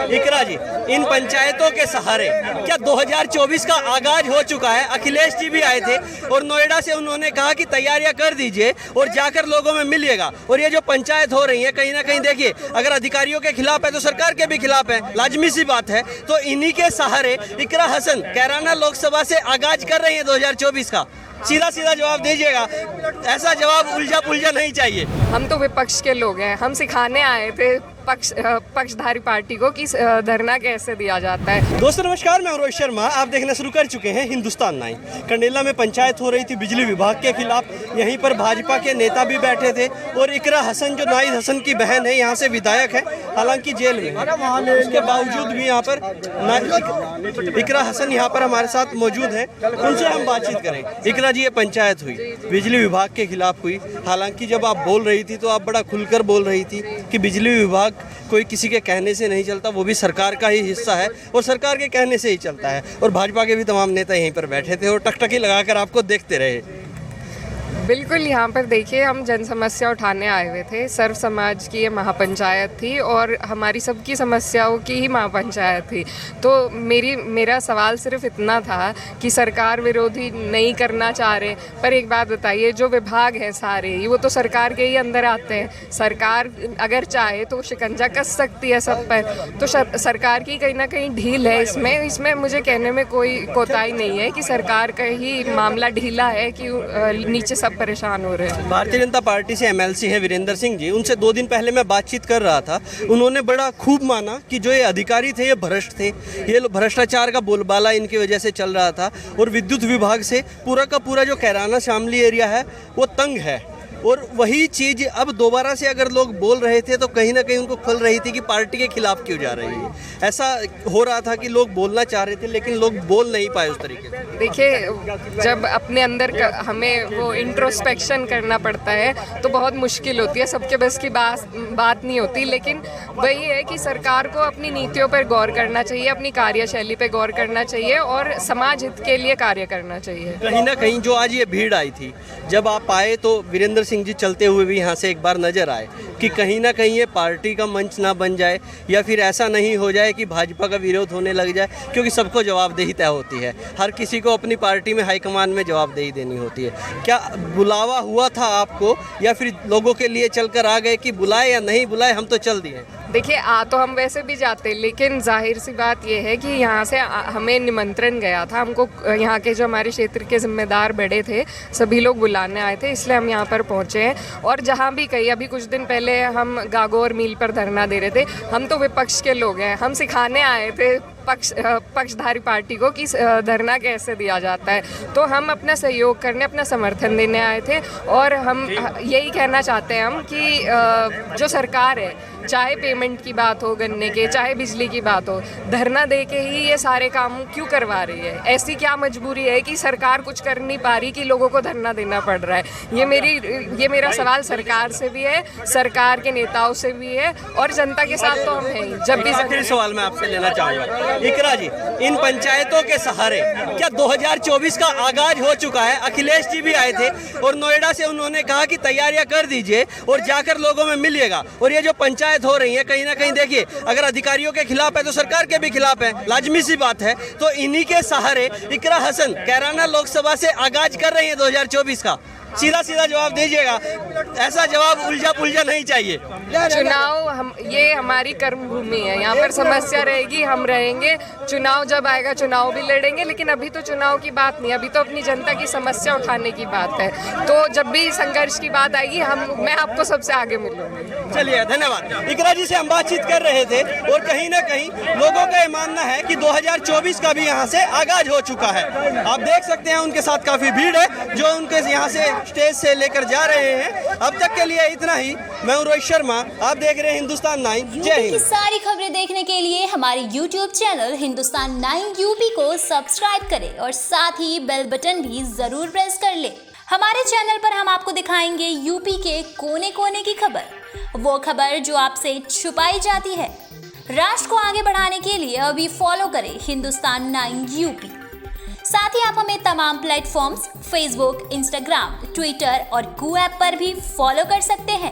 इकरा जी, इन पंचायतों के सहारे क्या 2024 का आगाज हो चुका है? अखिलेश जी भी आए थे और नोएडा से उन्होंने कहा कि तैयारियां कर दीजिए और जाकर लोगों में मिलिएगा। और ये जो पंचायत हो रही है कहीं ना कहीं देखिए, अगर अधिकारियों के खिलाफ है तो सरकार के भी खिलाफ है, लाजमी सी बात है। तो इन्हीं के सहारे इकरा हसन कैराना लोकसभा से आगाज कर रही है 2024 का। सीधा सीधा जवाब दीजिएगा, ऐसा जवाब उलझा पुलझा नहीं चाहिए। हम तो विपक्ष के लोग हैं, हम सिखाने आए थे पक्षधारी पार्टी को कि धरना कैसे दिया जाता है। दोस्तों नमस्कार, मैं रोहित शर्मा, आप देखना शुरू कर चुके हैं हिंदुस्तान 9। कंडेला में पंचायत हो रही थी बिजली विभाग के खिलाफ, यहीं पर भाजपा के नेता भी बैठे थे और इकरा हसन जो नाहिद हसन की बहन है, यहाँ से विधायक है, हालांकि जेल में है, उसके बावजूद भी यहाँ पर इकरा हसन यहाँ पर हमारे साथ मौजूद है, उनसे हम बातचीत करें। इकरा जी, ये पंचायत हुई बिजली विभाग के खिलाफ हुई, हालांकि जब आप बोल रही थी तो आप बड़ा खुलकर बोल रही थी कि बिजली विभाग कोई किसी के कहने से नहीं चलता, वो भी सरकार का ही हिस्सा है और सरकार के कहने से ही चलता है। और भाजपा के भी तमाम नेता यहीं पर बैठे थे और टकटकी लगाकर आपको देखते रहे। बिल्कुल, यहाँ पर देखिए, हम जन समस्या उठाने आए हुए थे। सर्व समाज की ये महापंचायत थी और हमारी सबकी समस्याओं की ही महापंचायत थी। तो मेरा सवाल सिर्फ इतना था कि सरकार विरोधी नहीं करना चाह रहे, पर एक बात बताइए, जो विभाग हैं सारे वो तो सरकार के ही अंदर आते हैं। सरकार अगर चाहे तो शिकंजा कस सकती है सब पर, तो सरकार की कहीं ना कहीं ढील है इसमें मुझे कहने में कोई कोताही नहीं है कि सरकार का ही मामला ढीला है कि नीचे सब परेशान हो रहे हैं। भारतीय जनता पार्टी से एमएलसी है वीरेंद्र सिंह जी, उनसे 2 दिन पहले मैं बातचीत कर रहा था। उन्होंने बड़ा खूब माना कि जो ये अधिकारी थे ये भ्रष्ट थे, ये भ्रष्टाचार का बोलबाला इनकी वजह से चल रहा था और विद्युत विभाग से पूरा का पूरा जो कैराना शामली एरिया है वो तंग है। और वही चीज़ अब दोबारा से अगर लोग बोल रहे थे तो कहीं ना कहीं उनको खुल रही थी कि पार्टी के खिलाफ क्यों जा रही है। ऐसा हो रहा था कि लोग बोलना चाह रहे थे लेकिन लोग बोल नहीं पाए उस तरीके से। देखिए, जब अपने अंदर हमें वो इंट्रोस्पेक्शन करना पड़ता है तो बहुत मुश्किल होती है, सबके बस की बात नहीं होती। लेकिन वही है कि सरकार को अपनी नीतियों पर गौर करना चाहिए, अपनी कार्यशैली पर गौर करना चाहिए और समाज हित के लिए कार्य करना चाहिए। कहीं ना कहीं जो आज ये भीड़ आई थी, जब आप आए तो वीरेंद्र सिंह जी चलते हुए भी यहाँ से एक बार नजर आए कि कहीं ना कहीं ये पार्टी का मंच ना बन जाए या फिर ऐसा नहीं हो जाए कि भाजपा का विरोध होने लग जाए, क्योंकि सबको जवाबदेही तय होती है। हर किसी को अपनी पार्टी में हाईकमान में जवाबदेही देनी होती है। क्या बुलावा हुआ था आपको या फिर लोगों के लिए चलकर आ गए कि बुलाए या नहीं बुलाए हम तो चल दिए? देखिए, आ तो हम वैसे भी जाते, लेकिन जाहिर सी बात यह है कि यहाँ से हमें निमंत्रण गया था, हमको यहाँ के जो हमारे क्षेत्र के जिम्मेदार बड़े थे सभी लोग बुलाने आए थे, इसलिए हम यहाँ पर पहुँचे हैं। और जहाँ भी कहीं अभी कुछ दिन पहले हम गागोर मिल पर धरना दे रहे थे, हम तो विपक्ष के लोग हैं, हम सिखाने आए थे पक्षधारी पार्टी को कि धरना कैसे दिया जाता है। तो हम अपना सहयोग करने, अपना समर्थन देने आए थे और हम यही कहना चाहते हैं हम कि जो सरकार है, चाहे पेमेंट की बात हो गन्ने के, चाहे बिजली की बात हो, धरना दे के ही ये सारे काम क्यों करवा रही है? ऐसी क्या मजबूरी है कि सरकार कुछ कर नहीं पा रही कि लोगों को धरना देना पड़ रहा है? ये मेरा सवाल सरकार से भी है, सरकार के नेताओं से भी है और जनता के साथ तो हम हैं ही। जब भी आखिरी सवाल मैं आपसे लेना चाहूँगा, इकरा जी, इन पंचायतों के सहारे क्या 2024 का आगाज हो चुका है? अखिलेश जी भी आए थे और नोएडा से उन्होंने कहा कि तैयारियां कर दीजिए और जाकर लोगों में मिलिएगा। और ये जो पंचायत हो रही है कहीं ना कहीं देखिए, अगर अधिकारियों के खिलाफ है तो सरकार के भी खिलाफ है, लाजमी सी बात है। तो इन्हीं के सहारे इकरा हसन कैराना लोकसभा से आगाज कर रही है 2024 का। सीधा सीधा जवाब दीजिएगा, ऐसा जवाब उलझा पुलझा नहीं चाहिए। चुनाव ये हमारी कर्म भूमि है, यहाँ पर समस्या रहेगी, हम रहेंगे। चुनाव जब आएगा चुनाव भी लड़ेंगे, लेकिन अभी तो चुनाव की बात नहीं, अभी तो अपनी जनता की समस्या उठाने की बात है। तो जब भी संघर्ष की बात आएगी मैं आपको सबसे आगे मिलूंगी। चलिए, धन्यवाद। इकरा जी से हम बातचीत कर रहे थे और कहीं ना कहीं लोगों का ये मानना है कि 2024 का भी यहाँ से आगाज हो चुका है। आप देख सकते हैं उनके साथ काफी भीड़ है जो उनके यहाँ से स्टेज से लेकर जा रहे हैं। अब तक के लिए इतना ही। मैं रोहित शर्मा, आप देख रहे हैं हिंदुस्तान 9। जय हिंद। सारी खबरें देखने के लिए हमारे YouTube चैनल हिंदुस्तान 9 यूपी को सब्सक्राइब करें और साथ ही बेल बटन भी जरूर प्रेस कर ले। हमारे चैनल पर हम आपको दिखाएंगे यूपी के कोने कोने की खबर, वो खबर जो आपसे छुपाई जाती है। राष्ट्र को आगे बढ़ाने के लिए अभी फॉलो करें हिंदुस्तान 9 यूपी। साथ ही आप हमें तमाम प्लेटफॉर्म्स फेसबुक, इंस्टाग्राम, ट्विटर और कू ऐप पर भी फॉलो कर सकते हैं।